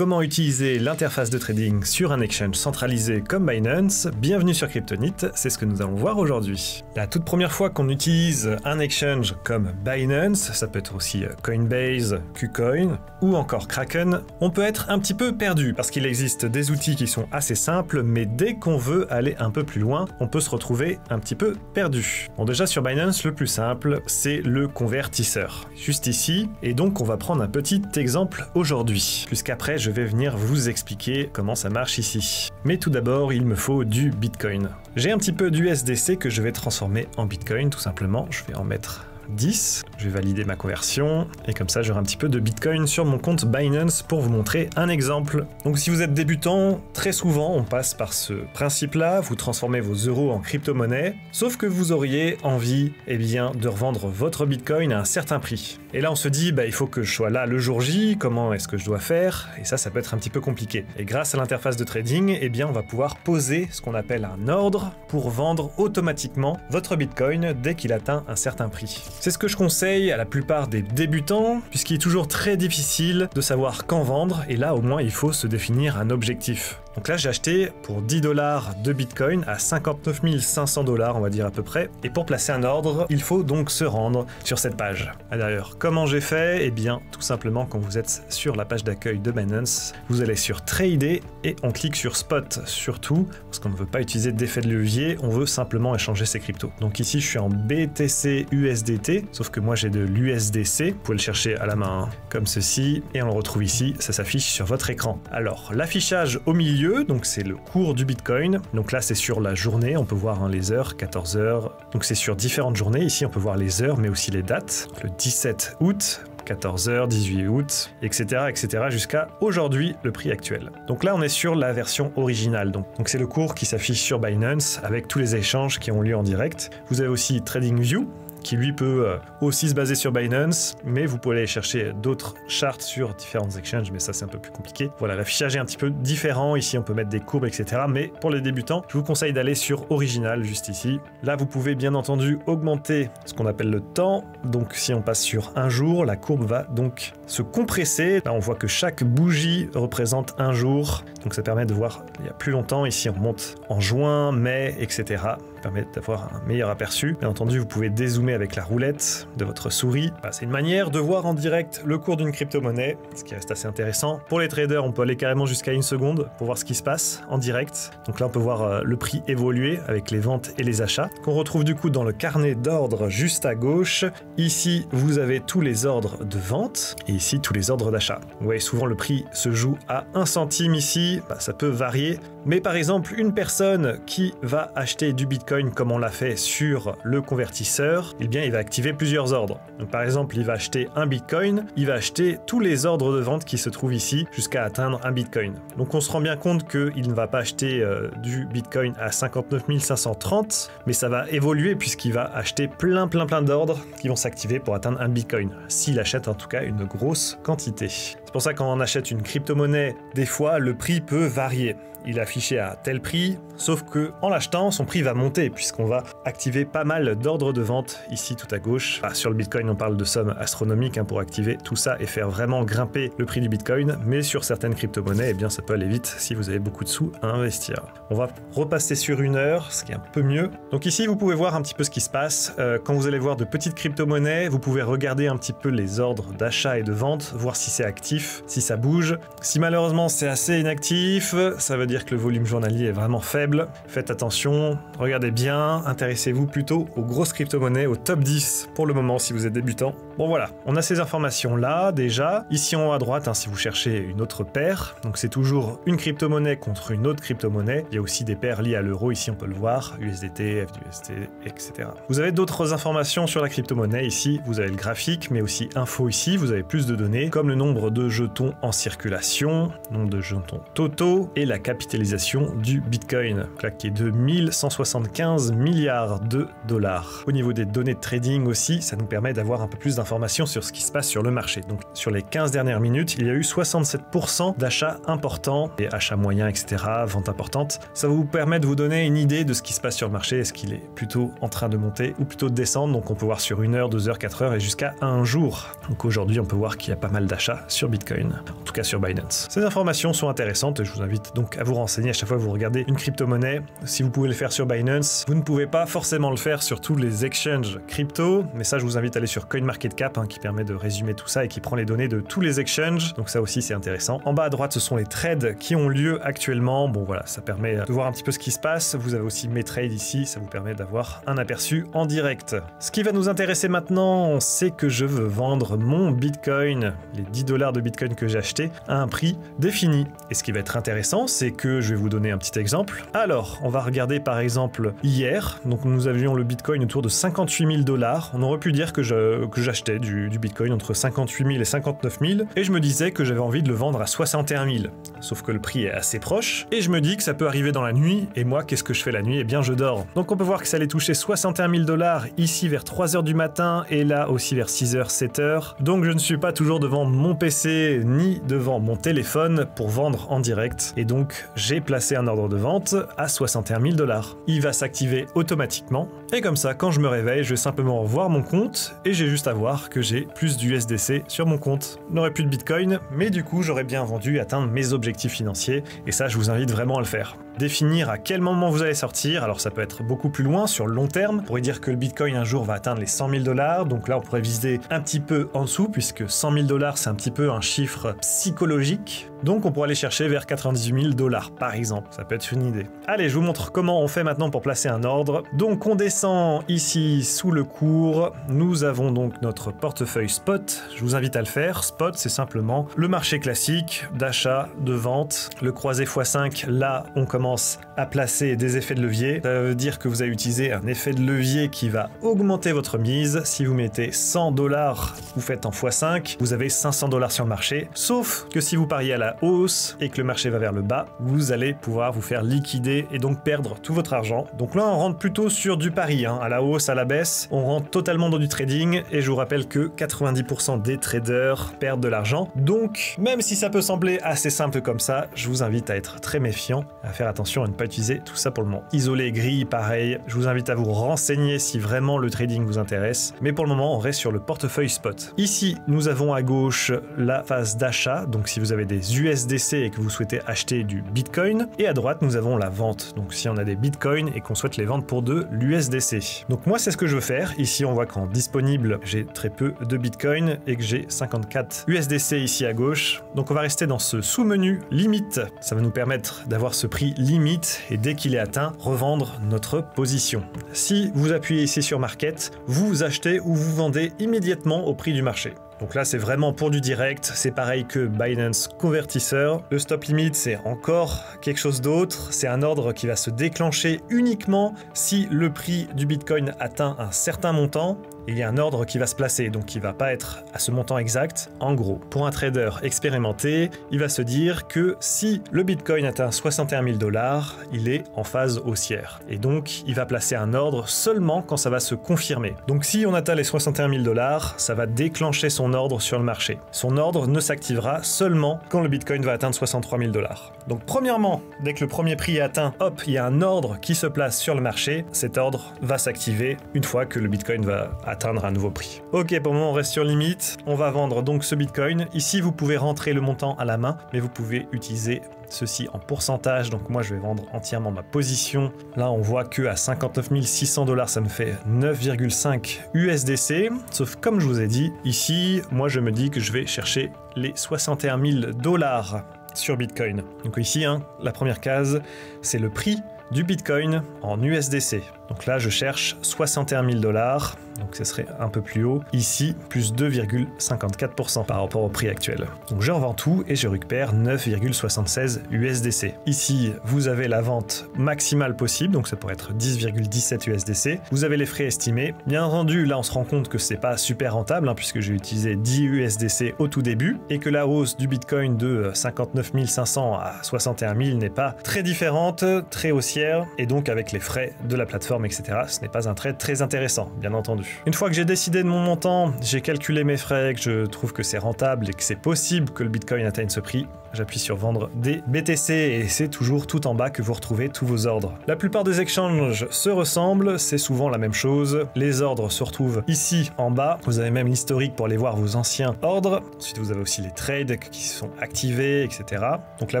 comment utiliser l'interface de trading sur un exchange centralisé comme Binance. Bienvenue sur Kryptonit, c'est ce que nous allons voir aujourd'hui. La toute première fois qu'on utilise un exchange comme Binance, ça peut être aussi Coinbase, KuCoin ou encore Kraken, on peut être un petit peu perdu parce qu'il existe des outils qui sont assez simples, mais dès qu'on veut aller un peu plus loin, on peut se retrouver un petit peu perdu. Bon, déjà sur Binance, le plus simple, c'est le convertisseur, juste ici, et donc on va prendre un petit exemple aujourd'hui, puisqu'après je vais venir vous expliquer comment ça marche ici. Mais tout d'abord, il me faut du Bitcoin. J'ai un petit peu d'USDC que je vais transformer en Bitcoin, tout simplement. Je vais en mettre 10, je vais valider ma conversion et comme ça j'aurai un petit peu de Bitcoin sur mon compte Binance pour vous montrer un exemple. Donc si vous êtes débutant, très souvent on passe par ce principe-là, vous transformez vos euros en crypto-monnaie, sauf que vous auriez envie de revendre votre Bitcoin à un certain prix. Et là on se dit, il faut que je sois là le jour J, comment est-ce que je dois faire? Et ça peut être un petit peu compliqué. Et grâce à l'interface de trading, on va pouvoir poser ce qu'on appelle un ordre pour vendre automatiquement votre Bitcoin dès qu'il atteint un certain prix. C'est ce que je conseille à la plupart des débutants, puisqu'il est toujours très difficile de savoir quand vendre, et là au moins il faut se définir un objectif. Donc là j'ai acheté pour 10 $ de Bitcoin à 59 500 $, on va dire à peu près, et pour placer un ordre, il faut donc se rendre sur cette page. D'ailleurs, comment j'ai fait? Tout simplement quand vous êtes sur la page d'accueil de Binance, vous allez sur Trader et on clique sur Spot surtout, parce qu'on ne veut pas utiliser d'effet de levier, on veut simplement échanger ses cryptos. Donc ici je suis en BTC USDT, sauf que moi j'ai de l'USDC, vous pouvez le chercher à la main comme ceci, et on le retrouve ici, ça s'affiche sur votre écran. Alors l'affichage au milieu, donc c'est le cours du Bitcoin, donc là c'est sur la journée, on peut voir les heures, 14 heures, donc c'est sur différentes journées, ici on peut voir les heures mais aussi les dates, le 17 août, 14h, 18 août, etc. jusqu'à aujourd'hui, le prix actuel. Donc là, on est sur la version originale. Donc c'est le cours qui s'affiche sur Binance avec tous les échanges qui ont lieu en direct. Vous avez aussi TradingView, qui lui peut aussi se baser sur Binance, mais vous pouvez aller chercher d'autres charts sur différents exchanges, mais ça c'est un peu plus compliqué. Voilà, l'affichage est un petit peu différent, ici on peut mettre des courbes, etc. Mais pour les débutants, je vous conseille d'aller sur Original, juste ici. Là, vous pouvez bien entendu augmenter ce qu'on appelle le temps, donc si on passe sur un jour, la courbe va donc se compresser. Là, on voit que chaque bougie représente un jour, donc ça permet de voir il y a plus longtemps. Ici, on monte en juin, mai, etc. Ça permet d'avoir un meilleur aperçu. Bien entendu, vous pouvez dézoomer avec la roulette de votre souris. C'est une manière de voir en direct le cours d'une crypto-monnaie, ce qui reste assez intéressant. Pour les traders, on peut aller carrément jusqu'à 1 seconde pour voir ce qui se passe en direct. Donc là, on peut voir le prix évoluer avec les ventes et les achats, qu'on retrouve du coup dans le carnet d'ordre juste à gauche. Ici, vous avez tous les ordres de vente et ici, tous les ordres d'achat. Vous voyez, souvent le prix se joue à 1 centime ici. Ça peut varier. Mais par exemple, une personne qui va acheter du Bitcoin comme on l'a fait sur le convertisseur, il va activer plusieurs ordres. Donc par exemple, il va acheter un Bitcoin, il va acheter tous les ordres de vente qui se trouvent ici jusqu'à atteindre un Bitcoin. Donc on se rend bien compte qu'il ne va pas acheter du Bitcoin à 59 530, mais ça va évoluer puisqu'il va acheter plein d'ordres qui vont s'activer pour atteindre un Bitcoin, s'il achète en tout cas une grosse quantité. C'est pour ça que quand on achète une crypto-monnaie, des fois le prix peut varier. Il est affiché à tel prix, sauf que en l'achetant, son prix va monter puisqu'on va activer pas mal d'ordres de vente ici tout à gauche. Sur le Bitcoin, on parle de sommes astronomiques pour activer tout ça et faire vraiment grimper le prix du Bitcoin, mais sur certaines crypto-monnaies, ça peut aller vite si vous avez beaucoup de sous à investir. On va repasser sur 1 heure, ce qui est un peu mieux. Donc ici, vous pouvez voir un petit peu ce qui se passe. Quand vous allez voir de petites crypto-monnaies, vous pouvez regarder un petit peu les ordres d'achat et de vente, voir si c'est actif, si ça bouge. Si malheureusement c'est assez inactif, ça veut dire que le volume journalier est vraiment faible. Faites attention, regardez bien, intéressez-vous plutôt aux grosses crypto-monnaies, au top 10 pour le moment si vous êtes débutant. Bon voilà, on a ces informations-là déjà. Ici en haut à droite, si vous cherchez une autre paire, donc c'est toujours une crypto-monnaie contre une autre crypto-monnaie. Il y a aussi des paires liées à l'euro, ici on peut le voir, USDT, FUSD, etc. Vous avez d'autres informations sur la crypto-monnaie, ici vous avez le graphique, mais aussi info ici, vous avez plus de données, comme le nombre de jetons en circulation, nombre de jetons totaux, et la capitalisation du Bitcoin, qui est de 1175 milliards de $. Au niveau des données de trading aussi, ça nous permet d'avoir un peu plus d'informations informations sur ce qui se passe sur le marché. Donc sur les 15 dernières minutes, il y a eu 67% d'achats importants, et achats moyens, etc., ventes importantes. Ça va vous permettre de vous donner une idée de ce qui se passe sur le marché. Est-ce qu'il est plutôt en train de monter ou plutôt de descendre? Donc on peut voir sur 1 heure, 2 heures, 4 heures et jusqu'à un jour. Donc aujourd'hui, on peut voir qu'il y a pas mal d'achats sur Bitcoin, en tout cas sur Binance. Ces informations sont intéressantes et je vous invite donc à vous renseigner à chaque fois que vous regardez une crypto-monnaie. Si vous pouvez le faire sur Binance, vous ne pouvez pas forcément le faire sur tous les exchanges crypto, mais ça je vous invite à aller sur CoinMarketCap qui permet de résumer tout ça et qui prend les données de tous les exchanges, donc ça aussi c'est intéressant. En bas à droite, ce sont les trades qui ont lieu actuellement. Bon voilà, ça permet de voir un petit peu ce qui se passe. Vous avez aussi mes trades ici, ça vous permet d'avoir un aperçu en direct. Ce qui va nous intéresser maintenant, c'est que je veux vendre mon Bitcoin, les 10 $ de Bitcoin que j'ai acheté, à un prix défini. Et ce qui va être intéressant, c'est que je vais vous donner un petit exemple. Alors, on va regarder par exemple hier, donc nous avions le Bitcoin autour de 58 000 $. On aurait pu dire que j'achetais du Bitcoin entre 58 000 et 59 000, et je me disais que j'avais envie de le vendre à 61 000. Sauf que le prix est assez proche, et je me dis que ça peut arriver dans la nuit, et moi, qu'est-ce que je fais la nuit? Eh bien, je dors. Donc on peut voir que ça allait toucher 61 000 $ ici vers 3 h du matin, et là aussi vers 6 h, 7 h. Donc je ne suis pas toujours devant mon PC, ni devant mon téléphone pour vendre en direct, et donc j'ai placé un ordre de vente à 61 000 $. Il va s'activer automatiquement, et comme ça, quand je me réveille, je vais simplement voir mon compte, et j'ai juste à voir que j'ai plus d'USDC sur mon compte. Je n'aurai plus de Bitcoin, mais du coup, j'aurais bien vendu, atteindre mes objectifs financiers, et ça, je vous invite vraiment à le faire. Définir à quel moment vous allez sortir, alors ça peut être beaucoup plus loin, sur le long terme. On pourrait dire que le Bitcoin un jour va atteindre les 100 000 $, donc là on pourrait viser un petit peu en dessous, puisque 100 000 $ c'est un petit peu un chiffre psychologique, donc on pourrait aller chercher vers 98 000 $ par exemple, ça peut être une idée. Allez, je vous montre comment on fait maintenant pour placer un ordre. Donc on descend ici sous le cours, nous avons donc notre portefeuille spot, je vous invite à le faire. Spot, c'est simplement le marché classique d'achat, de vente, le croisé x5, là on commence à placer des effets de levier. Ça veut dire que vous allez utiliser un effet de levier qui va augmenter votre mise. Si vous mettez 100 $, vous faites en x5, vous avez 500 $ sur le marché. Sauf que si vous pariez à la hausse et que le marché va vers le bas, vous allez pouvoir vous faire liquider et donc perdre tout votre argent. Donc là, on rentre plutôt sur du pari, à la hausse, à la baisse. On rentre totalement dans du trading et je vous rappelle que 90% des traders perdent de l'argent. Donc, même si ça peut sembler assez simple comme ça, je vous invite à être très méfiant, à faire attention à ne pas utiliser tout ça pour le moment. Isoler, grille, pareil. Je vous invite à vous renseigner si vraiment le trading vous intéresse. Mais pour le moment, on reste sur le portefeuille spot. Ici, nous avons à gauche la phase d'achat. Donc si vous avez des USDC et que vous souhaitez acheter du Bitcoin. Et à droite, nous avons la vente. Donc si on a des Bitcoins et qu'on souhaite les vendre pour de l'USDC. Donc moi, c'est ce que je veux faire. Ici, on voit qu'en disponible, j'ai très peu de Bitcoin et que j'ai 54 USDC ici à gauche. Donc on va rester dans ce sous-menu limite. Ça va nous permettre d'avoir ce prix limite et dès qu'il est atteint, revendre notre position. Si vous appuyez ici sur Market, vous achetez ou vous vendez immédiatement au prix du marché. Donc là, c'est vraiment pour du direct. C'est pareil que Binance Convertisseur. Le stop limit, c'est encore quelque chose d'autre. C'est un ordre qui va se déclencher uniquement si le prix du Bitcoin atteint un certain montant. Il y a un ordre qui va se placer, donc qui va pas être à ce montant exact. En gros, pour un trader expérimenté, il va se dire que si le Bitcoin atteint 61 000 $, il est en phase haussière. Et donc, il va placer un ordre seulement quand ça va se confirmer. Donc si on atteint les 61 000 $, ça va déclencher son ordre sur le marché. Son ordre ne s'activera seulement quand le Bitcoin va atteindre 63 000 $. Donc premièrement, dès que le premier prix est atteint, hop, il y a un ordre qui se place sur le marché. Cet ordre va s'activer une fois que le Bitcoin va atteindre un nouveau prix. Ok, pour le moment on reste sur limite, on va vendre donc ce Bitcoin. Ici vous pouvez rentrer le montant à la main, mais vous pouvez utiliser ceci en pourcentage, donc moi je vais vendre entièrement ma position. Là on voit que à 59 600 $, ça me fait 9,5 USDC, sauf comme je vous ai dit, ici, moi je me dis que je vais chercher les 61 000 $ sur Bitcoin. Donc ici, la première case, c'est le prix du Bitcoin en USDC. Donc là, je cherche 61 000 $, donc ce serait un peu plus haut. Ici, plus 2,54% par rapport au prix actuel. Donc je revends tout et je récupère 9,76 USDC. Ici, vous avez la vente maximale possible, donc ça pourrait être 10,17 USDC. Vous avez les frais estimés. Bien entendu, là, on se rend compte que c'est pas super rentable, puisque j'ai utilisé 10 USDC au tout début, et que la hausse du Bitcoin de 59 500 à 61 000 n'est pas très différente, très haussière, et donc avec les frais de la plateforme plateforme, etc. Ce n'est pas un trade très intéressant, bien entendu. Une fois que j'ai décidé de mon montant, j'ai calculé mes frais, que je trouve que c'est rentable et que c'est possible que le Bitcoin atteigne ce prix, j'appuie sur vendre des BTC et c'est toujours tout en bas que vous retrouvez tous vos ordres. La plupart des exchanges se ressemblent, c'est souvent la même chose. Les ordres se retrouvent ici en bas. Vous avez même l'historique pour aller voir vos anciens ordres. Ensuite, vous avez aussi les trades qui sont activés, etc. Donc là,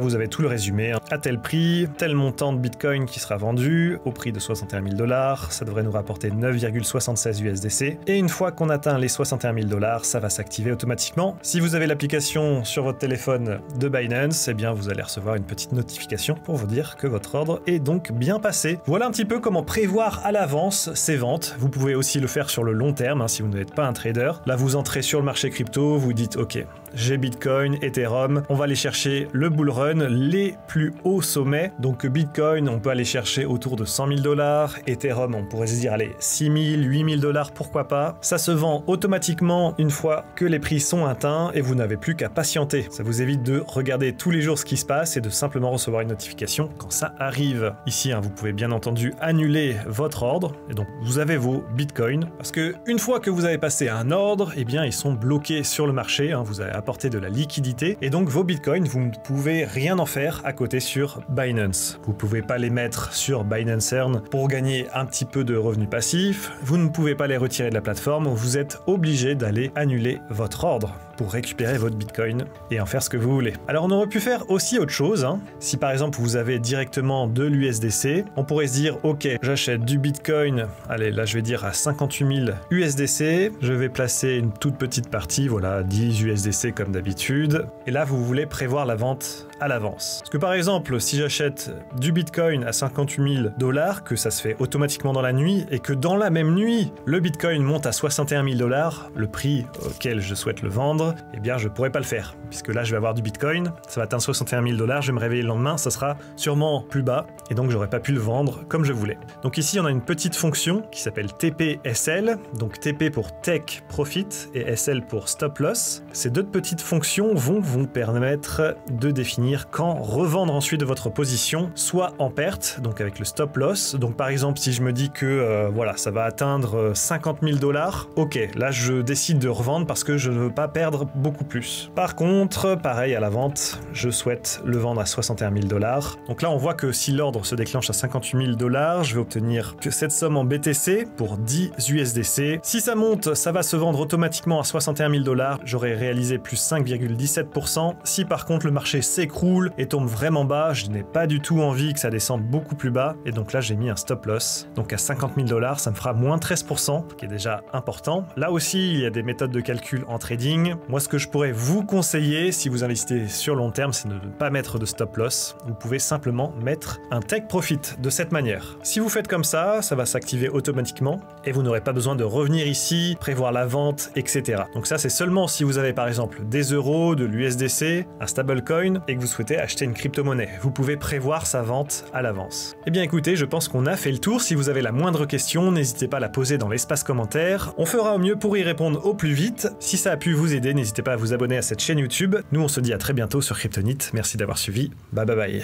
vous avez tout le résumé. À tel prix, tel montant de Bitcoin qui sera vendu au prix de 61 000 $. Ça devrait nous rapporter 9,76 USDC. Et une fois qu'on atteint les 61 000 $, ça va s'activer automatiquement. Si vous avez l'application sur votre téléphone de Binance, eh bien vous allez recevoir une petite notification pour vous dire que votre ordre est donc bien passé. Voilà un petit peu comment prévoir à l'avance ces ventes. Vous pouvez aussi le faire sur le long terme, si vous n'êtes pas un trader. Là, vous entrez sur le marché crypto, vous dites ok, j'ai Bitcoin, Ethereum, on va aller chercher le bull run, les plus hauts sommets. Donc Bitcoin, on peut aller chercher autour de 100 000 $, Ethereum, on pourrait se dire allez, 6 000, 8 000 $, pourquoi pas. Ça se vend automatiquement une fois que les prix sont atteints et vous n'avez plus qu'à patienter. Ça vous évite de regarder tous les jours ce qui se passe et de simplement recevoir une notification quand ça arrive. Ici, vous pouvez bien entendu annuler votre ordre et donc vous avez vos bitcoins parce que une fois que vous avez passé un ordre, eh bien ils sont bloqués sur le marché, vous avez apporté de la liquidité et donc vos bitcoins, vous ne pouvez rien en faire à côté sur Binance. Vous ne pouvez pas les mettre sur Binance Earn pour gagner un petit peu de revenus passifs, vous ne pouvez pas les retirer de la plateforme, vous êtes obligé d'aller annuler votre ordre pour récupérer votre bitcoin et en faire ce que vous voulez. Alors on aurait pu faire aussi autre chose, Si par exemple vous avez directement de l'USDC, on pourrait se dire ok, j'achète du bitcoin, allez là je vais dire à 58 000 USDC, je vais placer une toute petite partie, voilà 10 USDC comme d'habitude, et là vous voulez prévoir la vente à l'avance. Parce que par exemple, si j'achète du bitcoin à 58 000 $, que ça se fait automatiquement dans la nuit, et que dans la même nuit, le bitcoin monte à 61 000 $, le prix auquel je souhaite le vendre, eh bien je pourrais pas le faire, puisque là je vais avoir du bitcoin, ça va atteindre 61 000 $, je vais me réveiller le lendemain, ça sera sûrement plus bas, et donc j'aurais pas pu le vendre comme je voulais. Donc ici on a une petite fonction qui s'appelle TP-SL, donc TP pour Take Profit et SL pour Stop Loss. Ces deux petites fonctions vont vous permettre de définir quand revendre ensuite votre position, soit en perte, donc avec le stop loss. Donc par exemple, si je me dis que voilà, ça va atteindre 50 000 $, ok, là je décide de revendre parce que je ne veux pas perdre beaucoup plus. Par contre, pareil à la vente, je souhaite le vendre à 61 000 $. Donc là, on voit que si l'ordre se déclenche à 58 000 $, je vais obtenir que cette somme en BTC pour 10 USDC. Si ça monte, ça va se vendre automatiquement à 61 000 $. J'aurai réalisé plus 5,17%. Si par contre le marché s'écroule et tombe vraiment bas, je n'ai pas du tout envie que ça descende beaucoup plus bas et donc là j'ai mis un stop loss. Donc à 50 000 $, ça me fera moins 13%, qui est déjà important. Là aussi, il y a des méthodes de calcul en trading. Moi, ce que je pourrais vous conseiller si vous investissez sur long terme, c'est de ne pas mettre de stop loss. Vous pouvez simplement mettre un take profit de cette manière. Si vous faites comme ça, ça va s'activer automatiquement et vous n'aurez pas besoin de revenir ici, prévoir la vente, etc. Donc ça, c'est seulement si vous avez par exemple des euros, de l'USDC, un stablecoin et que vous souhaitez acheter une crypto-monnaie. Vous pouvez prévoir sa vente à l'avance. Eh bien écoutez, je pense qu'on a fait le tour. Si vous avez la moindre question, n'hésitez pas à la poser dans l'espace commentaire. On fera au mieux pour y répondre au plus vite. Si ça a pu vous aider, n'hésitez pas à vous abonner à cette chaîne YouTube. Nous, on se dit à très bientôt sur Kryptonite. Merci d'avoir suivi. Bye bye bye.